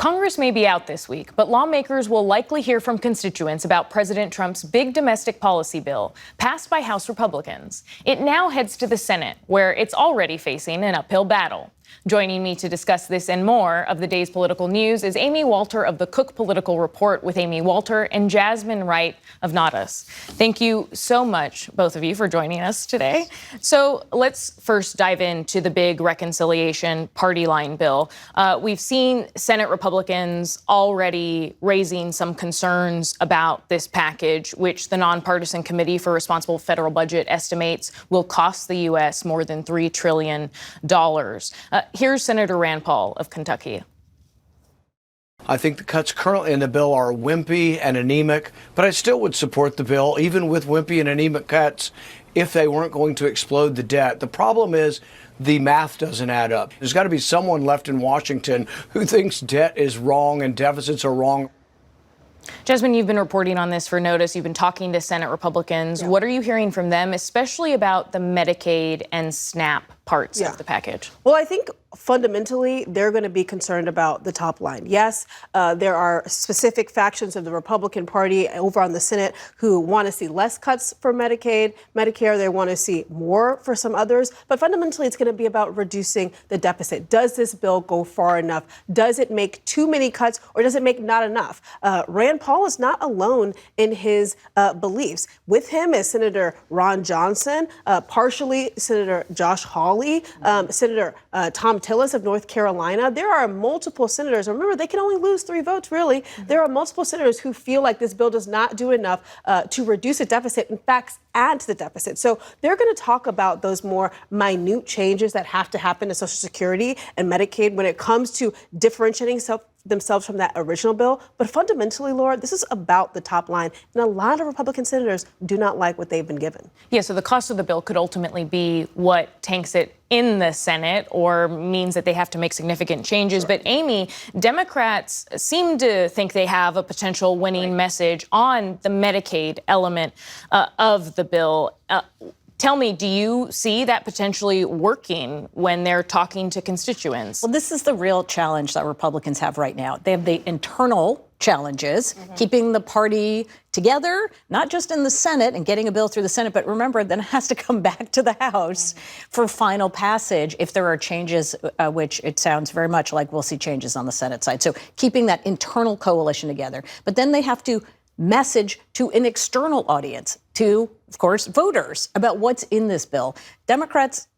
Congress may be out this week, but lawmakers will likely hear from constituents about President Trump's big domestic policy bill passed by House Republicans. It now heads to the Senate, where it's already facing an uphill battle. Joining me to discuss this and more of the day's political news is Amy Walter of the Cook Political Report with Amy Walter and Jasmine Wright of Nadas. Thank you so much, both of you, for joining us today. So let's first dive into the big reconciliation party line bill. We've seen Senate Republicans already raising some concerns about this package, which the Nonpartisan Committee for Responsible Federal Budget estimates will cost the U.S. more than $3 trillion. Here's Senator Rand Paul of Kentucky. I think the cuts currently in the bill are wimpy and anemic, but I still would support the bill, even with wimpy and anemic cuts, if they weren't going to explode the debt. The problem is the math doesn't add up. There's got to be someone left in Washington who thinks debt is wrong and deficits are wrong. Jasmine, you've been reporting on this for Notice. You've been talking to Senate Republicans. Yeah. What are you hearing from them, especially about the Medicaid and SNAP parts of the package? Well, I think fundamentally, they're going to be concerned about the top line. Yes, there are specific factions of the Republican Party over on the Senate who want to see less cuts for Medicaid, Medicare. They want to see more for some others. But fundamentally, it's going to be about reducing the deficit. Does this bill go far enough? Does it make too many cuts, or does it make not enough? Rand Paul is not alone in his beliefs. With him is Senator Ron Johnson, partially Senator Josh Hawley, Senator Tom Tillis of North Carolina. There are multiple senators. Remember, they can only lose 3 votes, really. Mm-hmm. There are multiple senators who feel like this bill does not do enough to reduce the deficit. In fact, add to the deficit. So they're going to talk about those more minute changes that have to happen to Social Security and Medicaid when it comes to differentiating themselves from that original bill. But fundamentally, Laura, this is about the top line. And a lot of Republican senators do not like what they've been given. Yeah, so the cost of the bill could ultimately be what tanks it in the Senate or means that they have to make significant changes. Sure. But Amy, Democrats seem to think they have a potential winning message on the Medicaid element of the bill. Tell me, do you see that potentially working when they're talking to constituents? Well, this is the real challenge that Republicans have right now. They have the internal challenges, keeping the party together, not just in the Senate and getting a bill through the Senate, but remember, then it has to come back to the House for final passage if there are changes, which it sounds very much like we'll see changes on the Senate side. So keeping that internal coalition together. But then they have to message to an external audience, to, of course, voters about what's in this bill. Democrats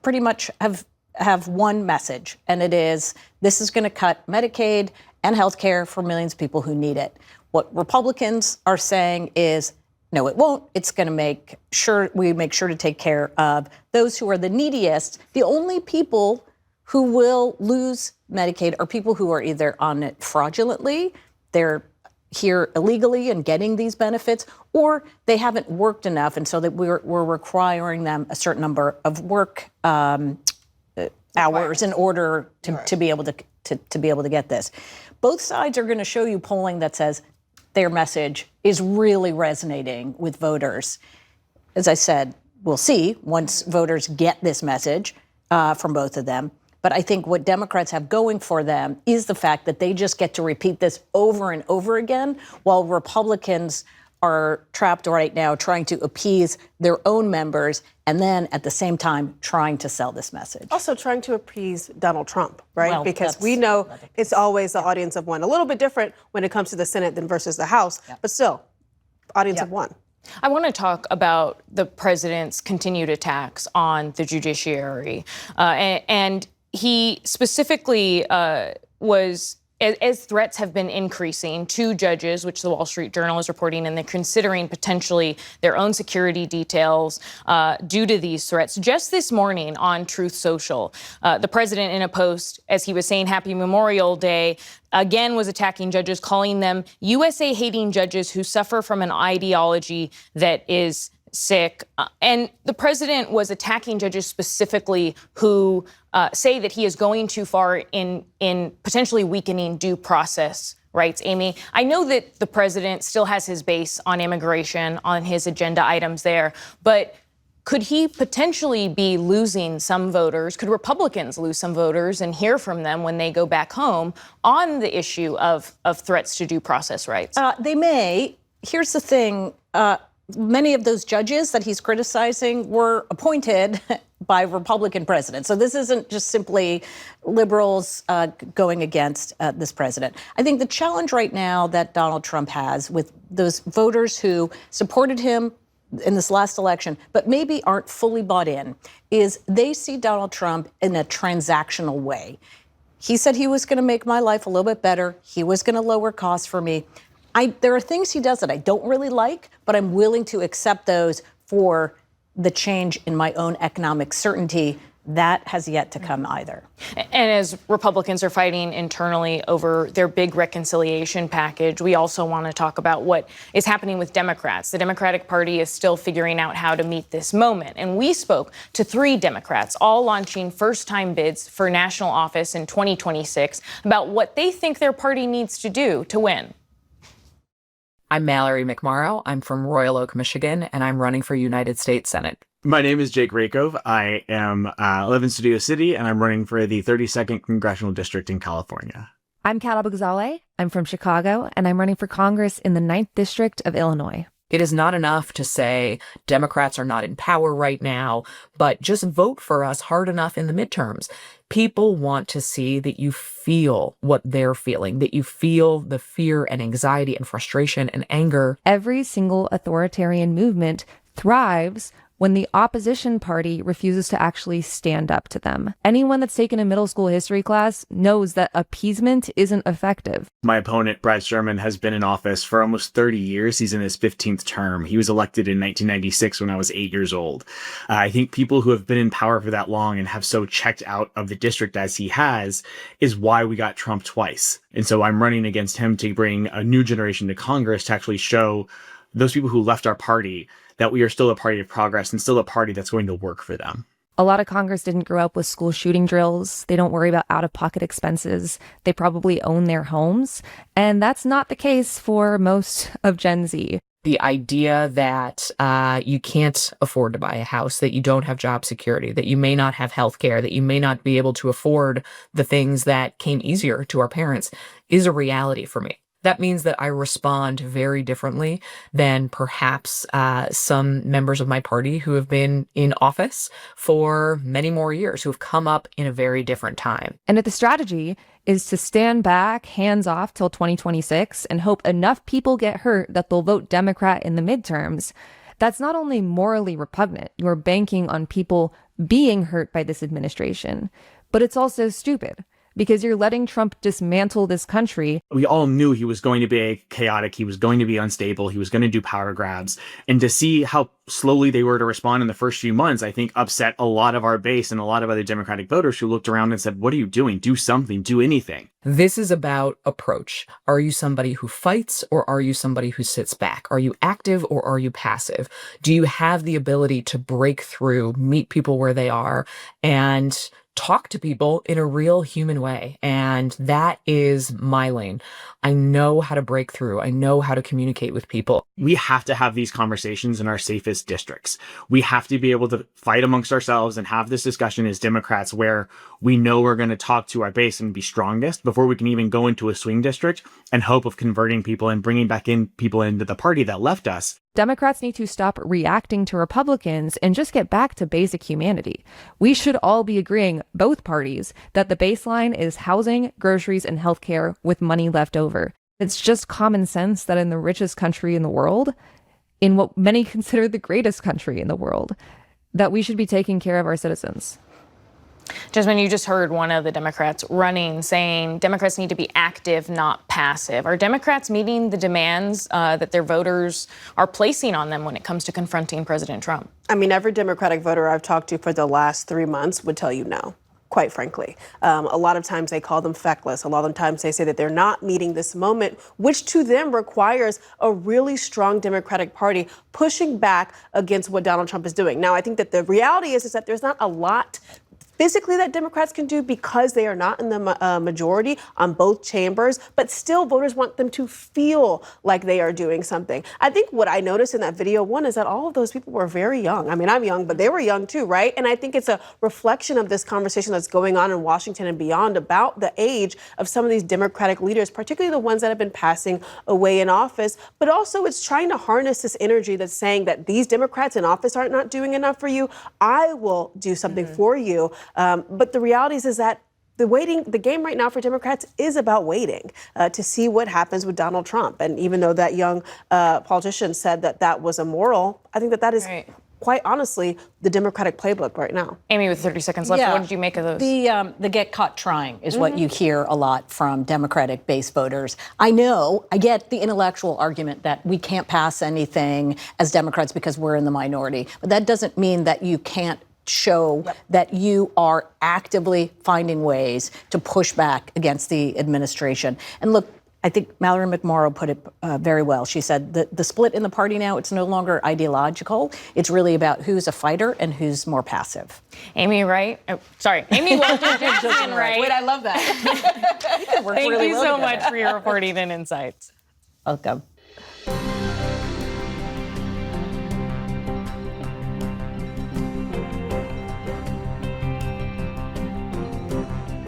pretty much have one message, and it is this is going to cut Medicaid and health care for millions of people who need it. What Republicans are saying is, no, it won't. It's going to make sure to take care of those who are the neediest. The only people who will lose Medicaid are people who are either on it fraudulently, they're here illegally and getting these benefits, or they haven't worked enough, and so that we're requiring them a certain number of work hours in order to be able to be able to get this. Both sides are going to show you polling that says their message is really resonating with voters. As I said, we'll see once voters get this message from both of them. But I think what Democrats have going for them is the fact that they just get to repeat this over and over again, while Republicans are trapped right now trying to appease their own members and then at the same time trying to sell this message. Also trying to appease Donald Trump, right? Well, because we know it's always the audience of one. A little bit different when it comes to the Senate than versus the House, but still, audience of one. I want to talk about the president's continued attacks on the judiciary. And he specifically was, as threats have been increasing to judges, which the Wall Street Journal is reporting, and they're considering potentially their own security details due to these threats. Just this morning on Truth Social, the president, in a post, as he was saying Happy Memorial Day, again was attacking judges, calling them USA-hating judges who suffer from an ideology that is sick. And the president was attacking judges specifically who say that he is going too far in potentially weakening due process rights. Amy, I know that the president still has his base on immigration, on his agenda items there, but Could he potentially be losing some voters? Could Republicans lose some voters and hear from them when they go back home on the issue of threats to due process rights? They may. Here's the thing. Many of those judges that he's criticizing were appointed by Republican presidents. So this isn't just simply liberals going against this president. I think the challenge right now that Donald Trump has with those voters who supported him in this last election, but maybe aren't fully bought in, is they see Donald Trump in a transactional way. He said he was going to make my life a little bit better. He was going to lower costs for me. There are things he does that I don't really like, but I'm willing to accept those for the change in my own economic certainty. That has yet to come either. And as Republicans are fighting internally over their big reconciliation package, we also want to talk about what is happening with Democrats. The Democratic Party is still figuring out how to meet this moment. And we spoke to 3 Democrats, all launching first-time bids for national office in 2026, about what they think their party needs to do to win. I'm Mallory McMorrow. I'm from Royal Oak, Michigan, and I'm running for United States Senate. My name is Jake Rakove. I live in Studio City, and I'm running for the 32nd Congressional District in California. I'm Kat Abou-Ghazaleh. I'm from Chicago, and I'm running for Congress in the 9th District of Illinois. It is not enough to say Democrats are not in power right now, but just vote for us hard enough in the midterms. People want to see that you feel what they're feeling, that you feel the fear and anxiety and frustration and anger. Every single authoritarian movement thrives when the opposition party refuses to actually stand up to them. Anyone that's taken a middle school history class knows that appeasement isn't effective. My opponent, Brad Sherman, has been in office for almost 30 years. He's in his 15th term. He was elected in 1996 when I was 8 years old. I think people who have been in power for that long and have so checked out of the district as he has is why we got Trump twice. And so I'm running against him to bring a new generation to Congress to actually show those people who left our party that we are still a party of progress and still a party that's going to work for them. A lot of Congress didn't grow up with school shooting drills. They don't worry about out-of-pocket expenses. They probably own their homes. And that's not the case for most of Gen Z. The idea that you can't afford to buy a house, that you don't have job security, that you may not have health care, that you may not be able to afford the things that came easier to our parents is a reality for me. That means that I respond very differently than perhaps some members of my party who have been in office for many more years, who have come up in a very different time. And if the strategy is to stand back, hands off till 2026 and hope enough people get hurt that they'll vote Democrat in the midterms, that's not only morally repugnant, you're banking on people being hurt by this administration, but it's also stupid. Because you're letting Trump dismantle this country. We all knew he was going to be chaotic. He was going to be unstable. He was going to do power grabs. And to see how slowly they were to respond in the first few months, I think upset a lot of our base and a lot of other Democratic voters who looked around and said, what are you doing? Do something. Do anything. This is about approach. Are you somebody who fights or are you somebody who sits back? Are you active or are you passive? Do you have the ability to break through, meet people where they are, and talk to people in a real human way? And that is my lane. I know how to break through. I know how to communicate with people. We have to have these conversations in our safest districts. We have to be able to fight amongst ourselves and have this discussion as Democrats where we know we're going to talk to our base and be strongest before we can even go into a swing district and hope of converting people and bringing back in people into the party that left us. Democrats need to stop reacting to Republicans and just get back to basic humanity. We should all be agreeing, both parties, that the baseline is housing, groceries, and healthcare with money left over. It's just common sense that in the richest country in the world, in what many consider the greatest country in the world, that we should be taking care of our citizens. Jasmine, you just heard one of the Democrats running saying Democrats need to be active, not passive. Are Democrats meeting the demands that their voters are placing on them when it comes to confronting President Trump? I mean, every Democratic voter I've talked to for the last 3 months would tell you no. Quite frankly. A lot of times they call them feckless. A lot of times they say that they're not meeting this moment, which to them requires a really strong Democratic Party pushing back against what Donald Trump is doing. Now, I think that the reality is that there's not a lot physically that Democrats can do because they are not in the majority on both chambers, but still voters want them to feel like they are doing something. I think what I noticed in that video, one, is that all of those people were very young. I mean, I'm young, but they were young too, right? And I think it's a reflection of this conversation that's going on in Washington and beyond about the age of some of these Democratic leaders, particularly the ones that have been passing away in office. But also it's trying to harness this energy that's saying that these Democrats in office aren't not doing enough for you. I will do something for you. But the reality is that the game right now for Democrats is about waiting to see what happens with Donald Trump. And even though that young politician said that that was immoral, I think that that is quite honestly the Democratic playbook right now. Amy, with 30 seconds left, what did you make of those? The get caught trying is what you hear a lot from Democratic base voters. I get the intellectual argument that we can't pass anything as Democrats because we're in the minority, but that doesn't mean that you can't show that you are actively finding ways to push back against the administration. And look, I think Mallory McMorrow put it very well. She said the split in the party now, it's no longer ideological. It's really about who's a fighter and who's more passive. Amy Wright. Amy Walter-Jackson Wright. Wait, I love that. Thank you so much for your reporting and insights. Welcome.